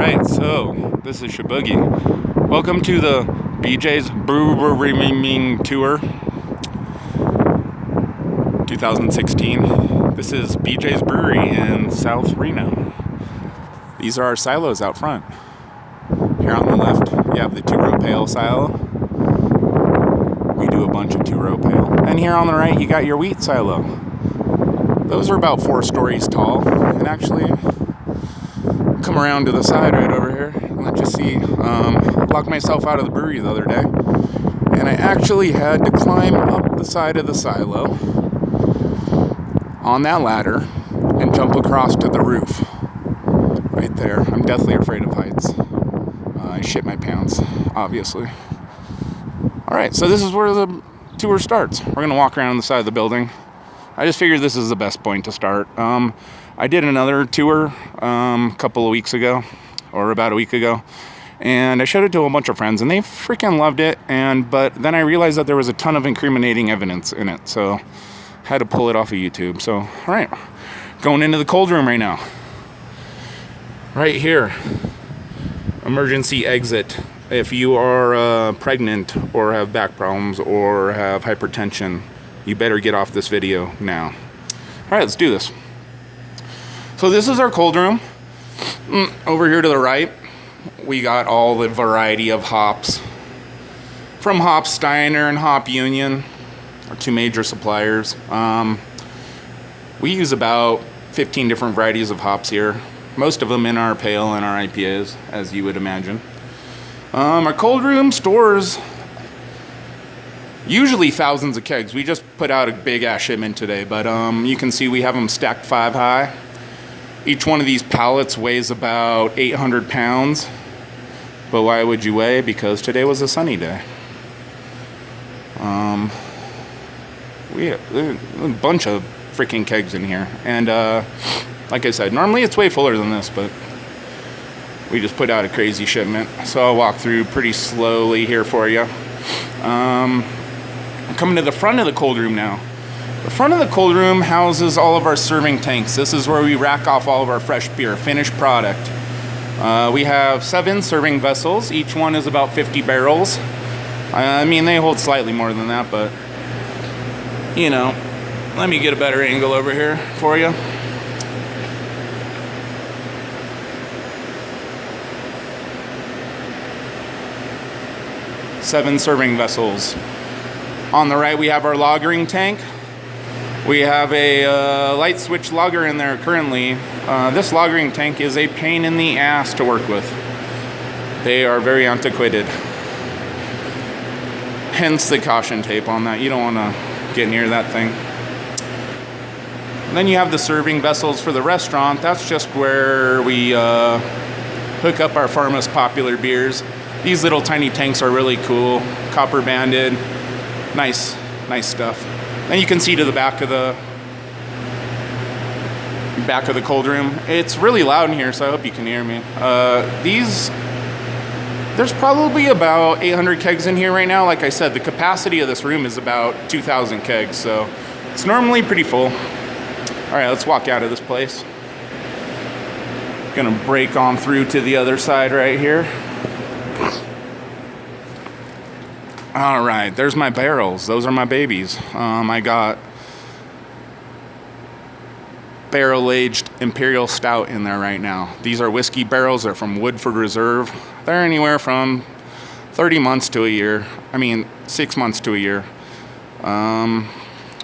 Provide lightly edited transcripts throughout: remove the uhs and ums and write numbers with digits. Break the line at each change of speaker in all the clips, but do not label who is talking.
Alright, so this is Shaboogie. Welcome to the BJ's Brewery Tour 2016. This is BJ's Brewery in South Reno. These are our silos out front. Here on the left, you have the two-row pail silo. We do a bunch of two-row pail. And here on the right, you got your wheat silo. Those are about 4 stories tall, and actually come around to the side right over here and let you see. Locked myself out of the brewery the other day, and I actually had to climb up the side of the silo on that ladder and jump across to the roof right there. I'm deathly afraid of heights. I shit my pants, obviously. Alright, so this is where the tour starts. We're gonna walk around the side of the building. I just figured this is the best point to start. I did another tour a couple of weeks ago, or about a week ago, and I showed it to a bunch of friends, and they freaking loved it. But then I realized that there was a ton of incriminating evidence in it, so I had to pull it off of YouTube. So, all right, going into the cold room right now. Right here, emergency exit. If you are pregnant or have back problems or have hypertension, you better get off this video now. All right, let's do this. So this is our cold room. Over here to the right, we got all the variety of hops from Hop Steiner and Hop Union, our 2 major suppliers. We use about 15 different varieties of hops here, most of them in our pale and our IPAs, as you would imagine. Our cold room stores usually thousands of kegs. We just put out a big ass shipment today, but you can see we have them stacked 5 high. Each one of these pallets weighs about 800 pounds. But why would you weigh? Because today was a sunny day. We have a bunch of freaking kegs in here. And like I said, normally it's way fuller than this, but we just put out a crazy shipment. So I'll walk through pretty slowly here for you. I'm coming to the front of the cold room now. The front of the cold room houses all of our serving tanks. This is where we rack off all of our fresh beer, finished product. We have 7 serving vessels. Each one is about 50 barrels. I mean, they hold slightly more than that, but, you know, let me get a better angle over here for you. Seven serving vessels. On the right, we have our lagering tank. We have a light switch lager in there currently. This lagering tank is a pain in the ass to work with. They are very antiquated. Hence the caution tape on that. You don't want to get near that thing. And then you have the serving vessels for the restaurant. That's just where we hook up our farmers popular beers. These little tiny tanks are really cool. Copper banded. Nice stuff. Then you can see to the back of the cold room. It's really loud in here, so I hope you can hear me. There's probably about 800 kegs in here right now. Like I said, the capacity of this room is about 2,000 kegs, so it's normally pretty full. All right, let's walk out of this place. Gonna break on through to the other side right here. All right, there's my barrels. Those are my babies. I got barrel-aged Imperial Stout in there right now. These are whiskey barrels. They're from Woodford Reserve. They're anywhere from 30 months to a year. I mean, 6 months to a year. I'm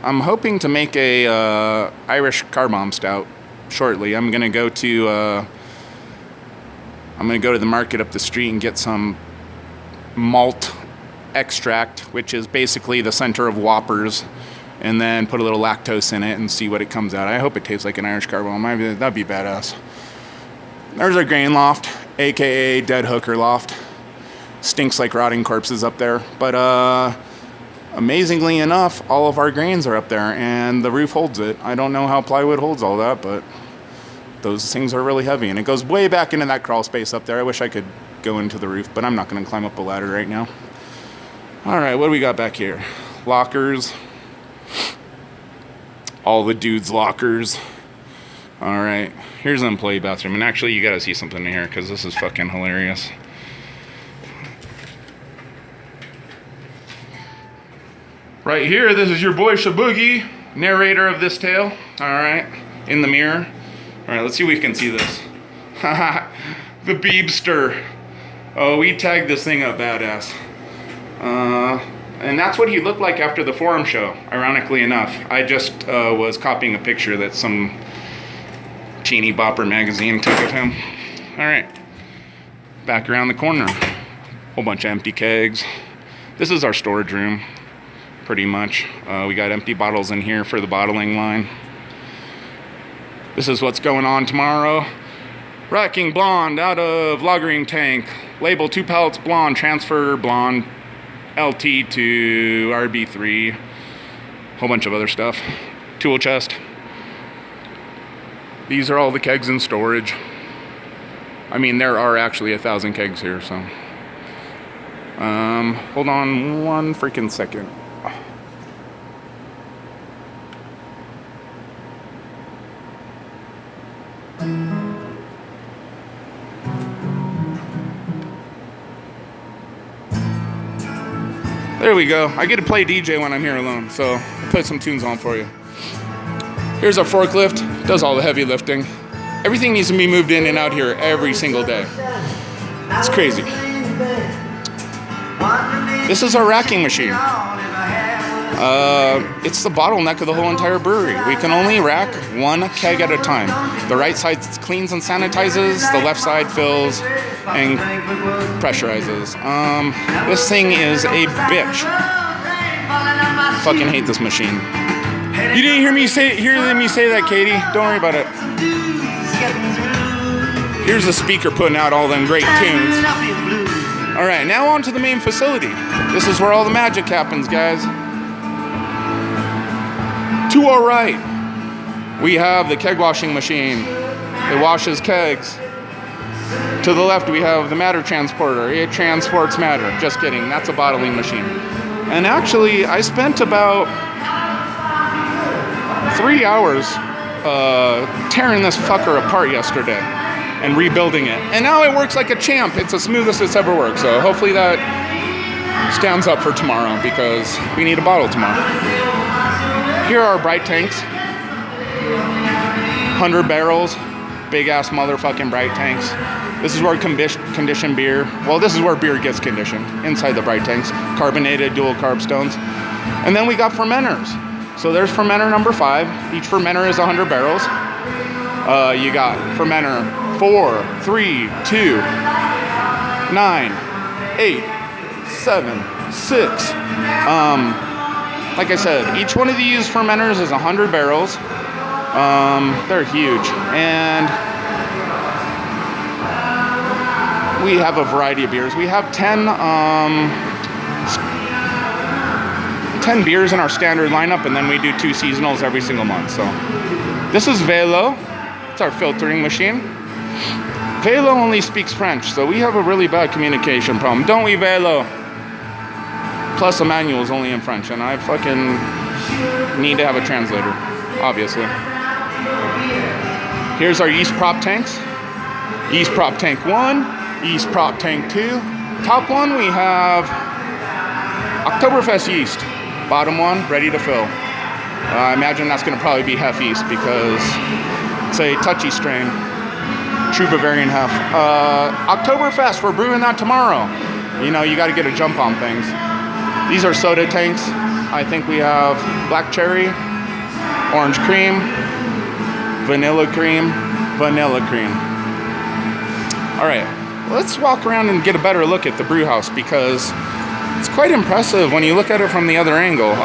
hoping to make a Irish car bomb stout shortly. I'm gonna go to the market up the street and get some malt extract, which is basically the center of Whoppers, and then put a little lactose in it and see what it comes out. I hope it tastes like an Irish car bomb. That'd be badass. There's our grain loft, aka dead hooker loft. Stinks like rotting corpses up there, but amazingly enough, all of our grains are up there and the roof holds it. I don't know how plywood holds all that, but those things are really heavy, and it goes way back into that crawl space up there. I wish I could go into the roof, but I'm not going to climb up a ladder right now. All right, what do we got back here? Lockers. All the dudes' lockers. All right, here's the employee bathroom. And actually, you gotta see something in here because this is fucking hilarious. Right here, this is your boy Shaboogie, narrator of this tale. All right, in the mirror. All right, let's see if we can see this. The Beebster. Oh, we tagged this thing up badass. And that's what he looked like after the Forum show, ironically enough. I just was copying a picture that some teeny bopper magazine took of him. All right, back around the corner. Whole bunch of empty kegs. This is our storage room, pretty much. We got empty bottles in here for the bottling line. This is what's going on tomorrow. Racking blonde out of lagering tank. Label 2 pallets blonde, transfer blonde LT to RB3. Whole bunch of other stuff. Tool chest. These are all the kegs in storage. I mean, there are actually 1,000 kegs here, so. Hold on one freaking second. There we go. I get to play DJ when I'm here alone, so I'll put some tunes on for you. Here's our forklift, does all the heavy lifting. Everything needs to be moved in and out here every single day. It's crazy. This is our racking machine. It's the bottleneck of the whole entire brewery. We can only rack one keg at a time. The right side cleans and sanitizes, the left side fills and pressurizes. This thing is a bitch. Fucking hate this machine. You didn't hear me say that, Katie. Don't worry about it. Here's the speaker putting out all them great tunes. All right, now on to the main facility. This is where all the magic happens, guys. To our right, we have the keg washing machine. It washes kegs. To the left, we have the matter transporter. It transports matter. Just kidding, that's a bottling machine. And actually, I spent about 3 hours tearing this fucker apart yesterday and rebuilding it. And now it works like a champ. It's the smoothest it's ever worked. So hopefully that stands up for tomorrow because we need a bottle tomorrow. Here are our bright tanks. 100 barrels. Big ass motherfucking bright tanks. This is where conditioned beer, well, this is where beer gets conditioned, inside the bright tanks. Carbonated dual carb stones. And then we got fermenters. So there's fermenter number 5. Each fermenter is 100 barrels. You got fermenter 4, 3, 2, 9, 8, 7, 6. Like I said, each one of these fermenters is 100 barrels. They're huge. And we have a variety of beers. We have 10 beers in our standard lineup, and then we do 2 seasonals every single month. So this is Velo. It's our filtering machine. Velo only speaks French, so we have a really bad communication problem. Don't we, Velo? Plus the manual is only in French, and I fucking need to have a translator, obviously. Here's our yeast prop tanks. Yeast prop tank 1, yeast prop tank 2. Top one, we have Oktoberfest yeast. Bottom one, ready to fill. I imagine that's going to probably be Hef yeast because it's a touchy strain. True Bavarian Hef. Oktoberfest, we're brewing that tomorrow. You know, you got to get a jump on things. These are soda tanks. I think we have black cherry, orange cream, vanilla cream, vanilla cream. All right, let's walk around and get a better look at the brew house because it's quite impressive when you look at it from the other angle.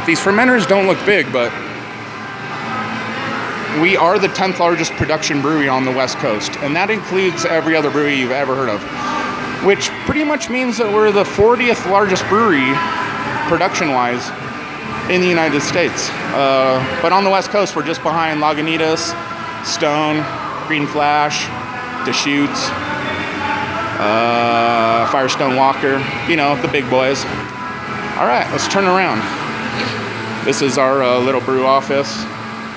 These fermenters don't look big, but we are the 10th largest production brewery on the West Coast, and that includes every other brewery you've ever heard of, which pretty much means that we're the 40th largest brewery, production-wise, in the United States. But on the West Coast, we're just behind Lagunitas, Stone, Green Flash, Deschutes, Firestone Walker, you know, the big boys. All right, let's turn around. This is our little brew office.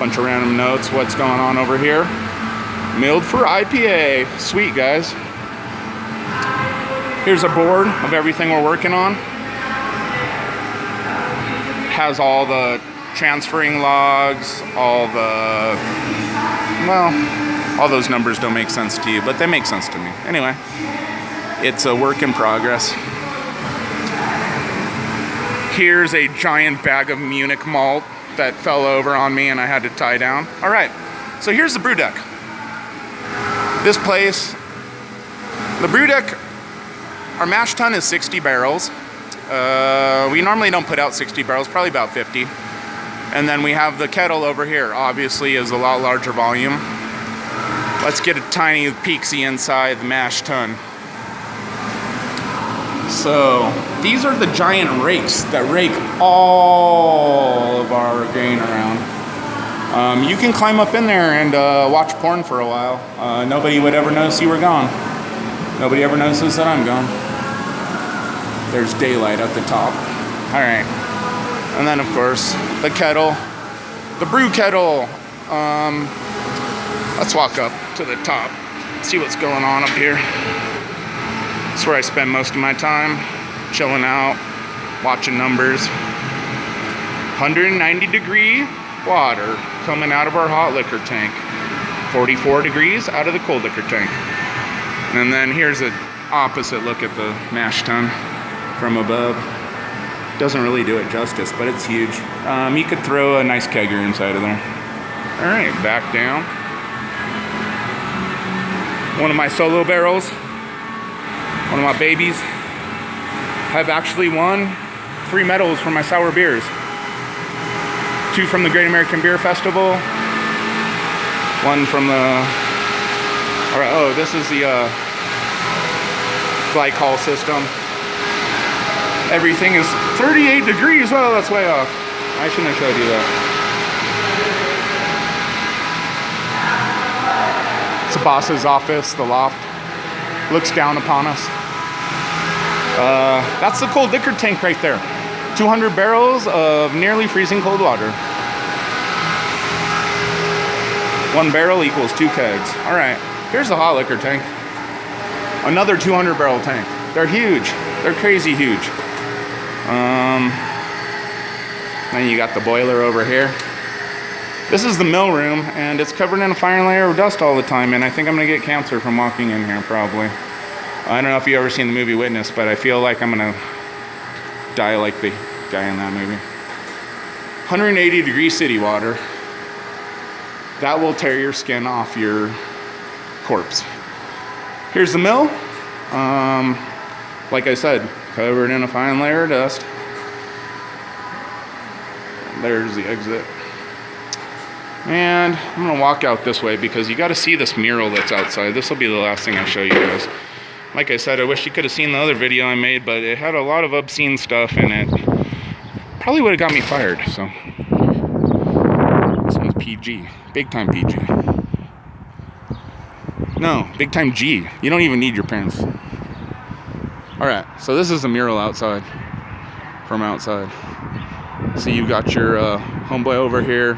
Bunch of random notes. What's going on over here? Milled for IPA. Sweet, guys. Here's a board of everything we're working on. Has all the transferring logs, all those numbers don't make sense to you, but they make sense to me. Anyway, it's a work in progress. Here's a giant bag of Munich malt that fell over on me and I had to tie down. All right, so here's the brew deck. This place, the brew deck, our mash tun is 60 barrels. We normally don't put out 60 barrels, probably about 50. And then we have the kettle over here, obviously is a lot larger volume. Let's get a tiny peek-see inside the mash tun. So these are the giant rakes that rake all of our grain around. You can climb up in there and watch porn for a while. Nobody would ever notice you were gone. Nobody ever notices that I'm gone. There's daylight at the top. All right. And then, of course, the kettle, the brew kettle. Let's walk up to the top, see what's going on up here. That's where I spend most of my time, chilling out, watching numbers. 190 degree water coming out of our hot liquor tank. 44 degrees out of the cold liquor tank. And then here's an opposite look at the mash tun from above. Doesn't really do it justice, but it's huge. You could throw a nice kegger inside of there. All right, back down. One of my solo barrels, one of my babies. I've actually won 3 medals for my sour beers. 2 from the Great American Beer Festival. 1 from the, this is the glycol system. Everything is 38 degrees. Well, that's way off. I shouldn't have showed you that. It's the boss's office, the loft. Looks down upon us. That's the cold liquor tank right there. 200 barrels of nearly freezing cold water. 1 barrel equals 2 kegs. All right, here's the hot liquor tank. Another 200 barrel tank. They're huge. They're crazy huge. Then you got the boiler over here. This is the mill room, and it's covered in a fine layer of dust all the time, and I think I'm gonna get cancer from walking in here, probably. I don't know if you've ever seen the movie Witness, but I feel like I'm gonna die like the guy in that movie. 180 degree city water. That will tear your skin off your corpse. Here's the mill. Like I said, covered in a fine layer of dust. There's the exit. And I'm gonna walk out this way because you gotta see this mural that's outside. This will be the last thing I show you guys. Like I said, I wish you could have seen the other video I made, but it had a lot of obscene stuff in it. Probably would have got me fired, so. This one's PG, big time PG. No, big time G. You don't even need your parents. All right, so this is the mural outside, from outside. So you got your homeboy over here,